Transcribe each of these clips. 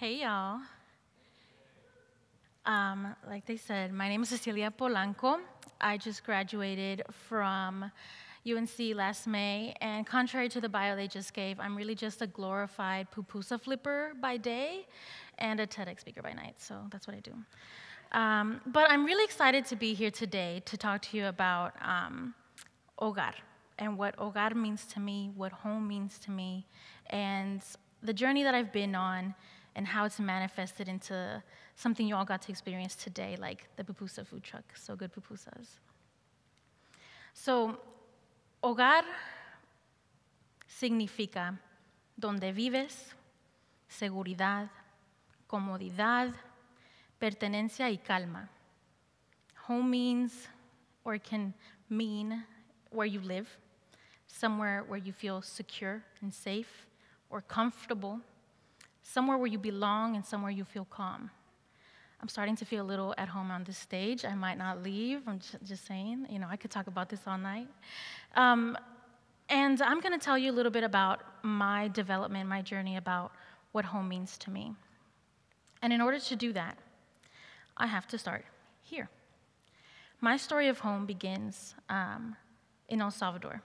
Hey, y'all. Like they said, my name is Cecilia Polanco. I just graduated from UNC last May, and contrary to the bio they just gave, I'm really just a glorified pupusa flipper by day and a TEDx speaker by night, so that's what I do. But I'm really excited to be here today to talk to you about Hogar, and what Hogar means to me, what home means to me, and the journey that I've been on, and how it's manifested into something you all got to experience today, like the pupusa food truck, so Good Pupusas. So, Hogar significa donde vives, seguridad, comodidad, pertenencia y calma. Home means, or it can mean, where you live, somewhere where you feel secure and safe or comfortable, somewhere where you belong and somewhere you feel calm. I'm starting to feel a little at home on this stage. I might not leave. I'm just saying. You know, I could talk about this all night. And I'm going to tell you a little bit about my development, my journey, about what home means to me. And in order to do that, I have to start here. My story of home begins in El Salvador,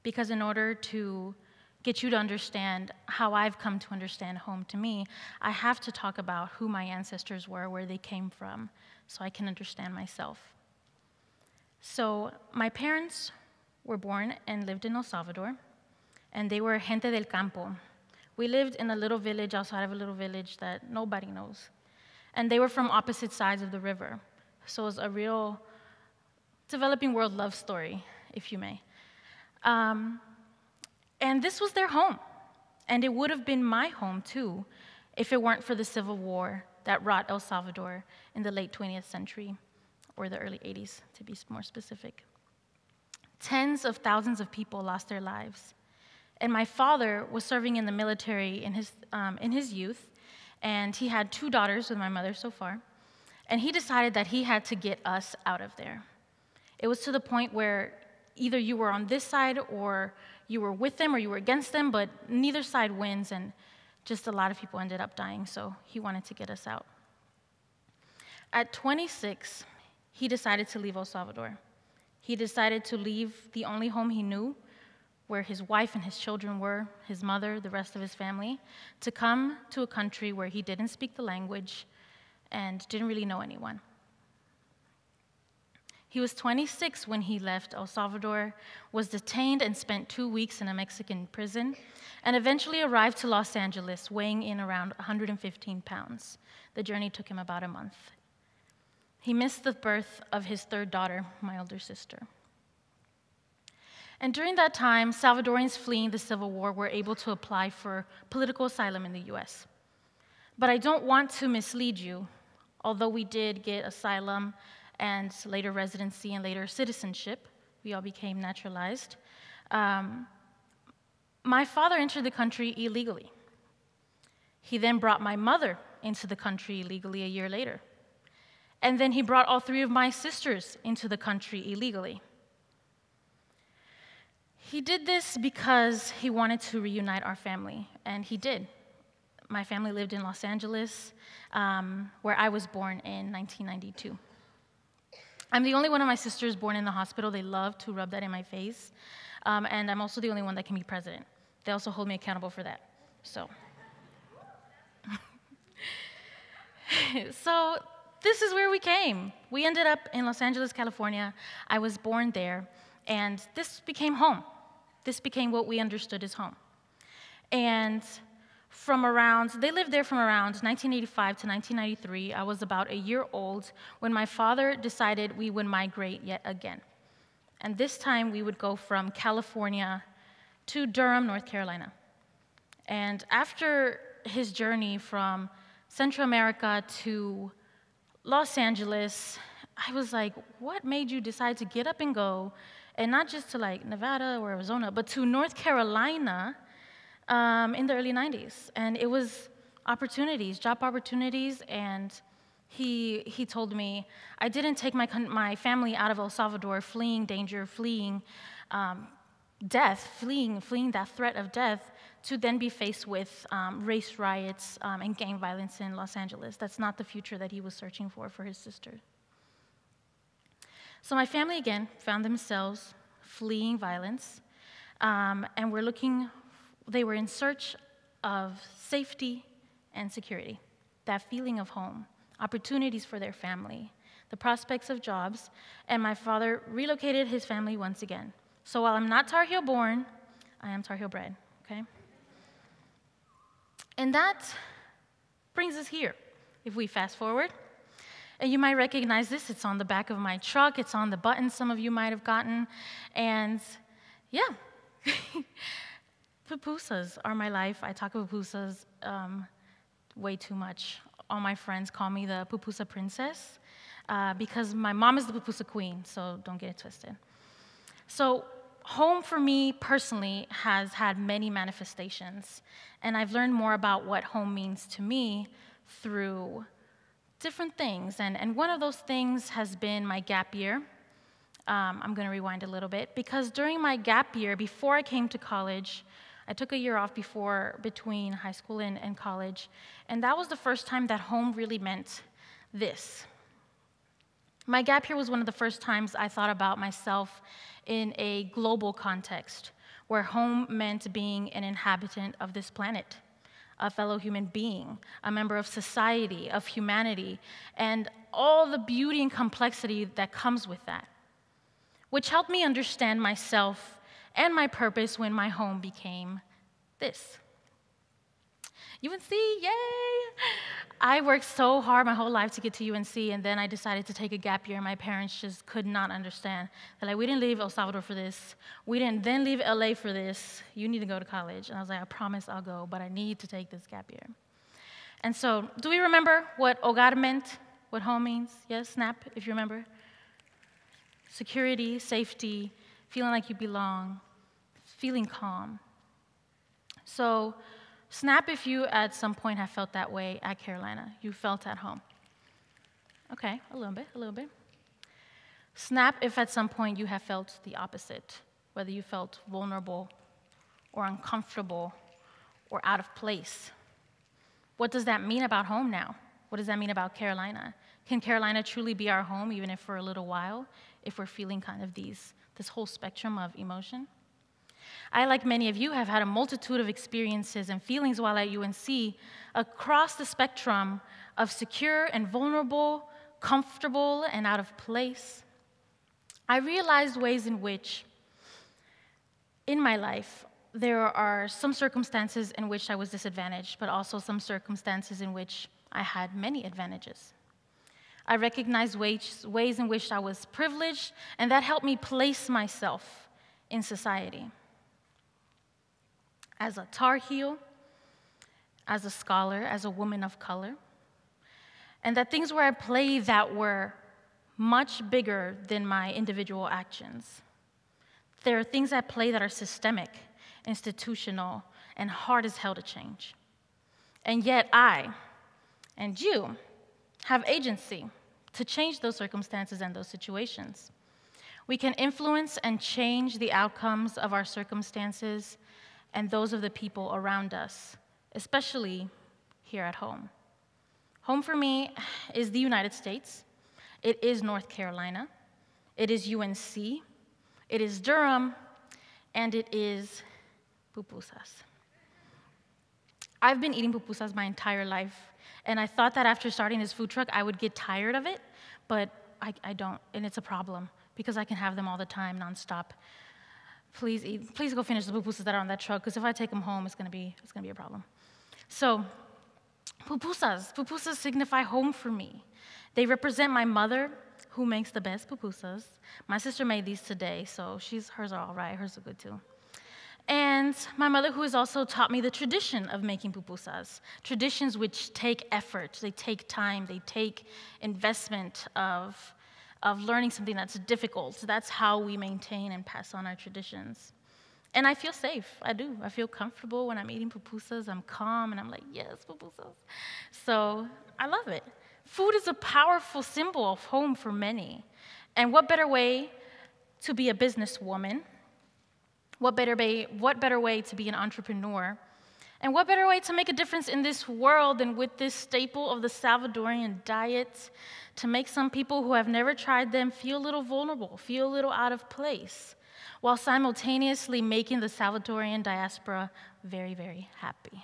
because in order to get you to understand how I've come to understand home to me, I have to talk about who my ancestors were, where they came from, so I can understand myself. So my parents were born and lived in El Salvador, and they were gente del campo. We lived in a little village outside of a little village that nobody knows. And they were from opposite sides of the river. So it was a real developing world love story, if you may. And this was their home. And it would have been my home, too, if it weren't for the Civil War that wrought El Salvador in the late 20th century, or the early 80s, to be more specific. Tens of thousands of people lost their lives. And my father was serving in the military in his youth, and he had 2 daughters with my mother so far, and he decided that he had to get us out of there. It was to the point where either you were on this side or you were with them or you were against them, but neither side wins, and just a lot of people ended up dying, so he wanted to get us out. At 26, he decided to leave El Salvador. He decided to leave the only home he knew, where his wife and his children were, his mother, the rest of his family, to come to a country where he didn't speak the language and didn't really know anyone. He was 26 when he left El Salvador, was detained and spent 2 weeks in a Mexican prison, and eventually arrived to Los Angeles, weighing in around 115 pounds. The journey took him about a month. He missed the birth of his 3rd daughter, my older sister. And during that time, Salvadorians fleeing the Civil War were able to apply for political asylum in the US. But I don't want to mislead you, although we did get asylum and later residency and later citizenship. We all became naturalized. My father entered the country illegally. He then brought my mother into the country illegally a year later. And then he brought all 3 of my sisters into the country illegally. He did this because he wanted to reunite our family, and he did. My family lived in Los Angeles, where I was born in 1992. I'm the only one of my sisters born in the hospital. They love to rub that in my face. And I'm also the only one that can be president. They also hold me accountable for that. So this is where we came. We ended up in Los Angeles, California. I was born there, and this became home. This became what we understood as home. And they lived there from around 1985 to 1993. I was about a year old when my father decided we would migrate yet again. And this time we would go from California to Durham, North Carolina. And after his journey from Central America to Los Angeles, I was like, what made you decide to get up and go, and not just to like Nevada or Arizona, but to North Carolina in the early 90s? And it was opportunities, job opportunities, and he told me, I didn't take my family out of El Salvador, fleeing danger, fleeing death, fleeing that threat of death, to then be faced with race riots and gang violence in Los Angeles. That's not the future that he was searching for his sister. So my family, again, found themselves fleeing violence, and they were in search of safety and security, that feeling of home, opportunities for their family, the prospects of jobs, and my father relocated his family once again. So while I'm not Tar Heel born, I am Tar Heel bred, okay? And that brings us here. If we fast forward, and you might recognize this, it's on the back of my truck, it's on the button some of you might have gotten, and yeah. Pupusas are my life. I talk of pupusas way too much. All my friends call me the pupusa princess because my mom is the pupusa queen, so don't get it twisted. So home for me personally has had many manifestations, and I've learned more about what home means to me through different things. And one of those things has been my gap year. I'm going to rewind a little bit, because during my gap year, before I came to college, I took a year off between high school and college, and that was the first time that home really meant this. My gap year was one of the first times I thought about myself in a global context, where home meant being an inhabitant of this planet, a fellow human being, a member of society, of humanity, and all the beauty and complexity that comes with that, which helped me understand myself and my purpose when my home became this. UNC, yay! I worked so hard my whole life to get to UNC, and then I decided to take a gap year, and my parents just could not understand. They're like, we didn't leave El Salvador for this. We didn't then leave LA for this. You need to go to college. And I was like, I promise I'll go, but I need to take this gap year. And so, do we remember what Hogar meant, what home means? Yes, snap, if you remember. Security, safety, feeling like you belong, feeling calm. So snap if you at some point have felt that way at Carolina. You felt at home. Okay, a little bit. Snap if at some point you have felt the opposite, whether you felt vulnerable or uncomfortable or out of place. What does that mean about home now? What does that mean about Carolina? Can Carolina truly be our home, even if for a little while, if we're feeling kind of this whole spectrum of emotion? I, like many of you, have had a multitude of experiences and feelings while at UNC across the spectrum of secure and vulnerable, comfortable and out of place. I realized ways in which, in my life, there are some circumstances in which I was disadvantaged, but also some circumstances in which I had many advantages. I recognized ways in which I was privileged, and that helped me place myself in society. As a Tar Heel, as a scholar, as a woman of color, and that things were at play that were much bigger than my individual actions. There are things at play that are systemic, institutional, and hard as hell to change. And yet I, and you, have agency to change those circumstances and those situations. We can influence and change the outcomes of our circumstances and those of the people around us, especially here at home. Home for me is the United States. It is North Carolina. It is UNC. It is Durham. And it is pupusas. I've been eating pupusas my entire life, and I thought that after starting this food truck, I would get tired of it, but I don't, and it's a problem because I can have them all the time, nonstop. Please go finish the pupusas that are on that truck, because if I take them home, it's gonna be a problem. So, pupusas signify home for me. They represent my mother, who makes the best pupusas. My sister made these today, so hers are all right, hers are good too. And my mother, who has also taught me the tradition of making pupusas, traditions which take effort, they take time, they take investment of learning something that's difficult. So that's how we maintain and pass on our traditions. And I feel safe, I do. I feel comfortable when I'm eating pupusas. I'm calm, and I'm like, yes, pupusas. So I love it. Food is a powerful symbol of home for many. And what better way to be a businesswoman What better way to be an entrepreneur? And what better way to make a difference in this world than with this staple of the Salvadorian diet, to make some people who have never tried them feel a little vulnerable, feel a little out of place, while simultaneously making the Salvadorian diaspora very, very happy.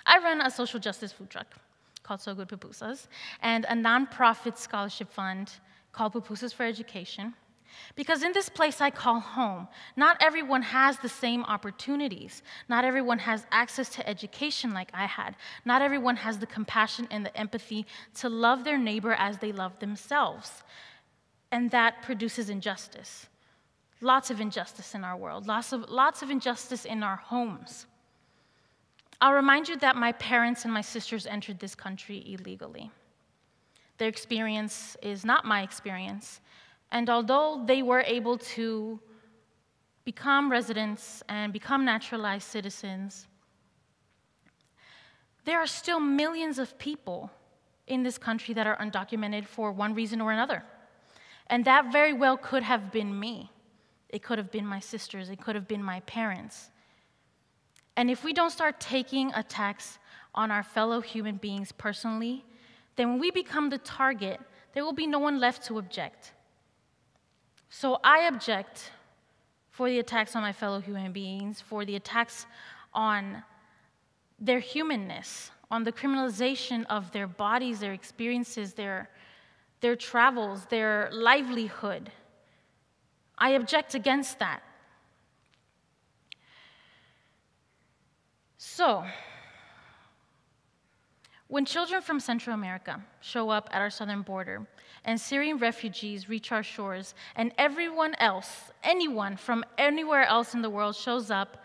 I run a social justice food truck called Good Pupusas and a nonprofit scholarship fund called Pupusas for Education. Because in this place I call home, not everyone has the same opportunities. Not everyone has access to education like I had. Not everyone has the compassion and the empathy to love their neighbor as they love themselves. And that produces injustice. Lots of injustice in our world. Lots of injustice in our homes. I'll remind you that my parents and my sisters entered this country illegally. Their experience is not my experience. And although they were able to become residents and become naturalized citizens, there are still millions of people in this country that are undocumented for one reason or another. And that very well could have been me. It could have been my sisters. It could have been my parents. And if we don't start taking attacks on our fellow human beings personally, then when we become the target, there will be no one left to object. So I object for the attacks on my fellow human beings, for the attacks on their humanness, on the criminalization of their bodies, their experiences, their travels, their livelihood. I object against that. So, when children from Central America show up at our southern border, and Syrian refugees reach our shores, and everyone else, anyone from anywhere else in the world shows up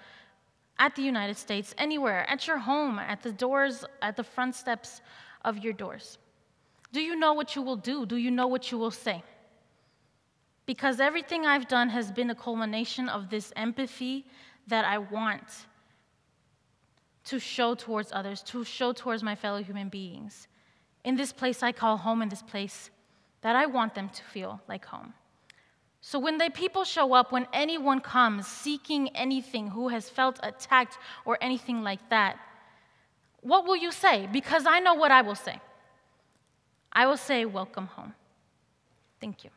at the United States, anywhere, at your home, at the doors, at the front steps of your doors, do you know what you will do? Do you know what you will say? Because everything I've done has been a culmination of this empathy that I want to show towards others, to show towards my fellow human beings. In this place I call home, in this place that I want them to feel like home. So when the people show up, when anyone comes seeking anything, who has felt attacked or anything like that, what will you say? Because I know what I will say. I will say, welcome home. Thank you.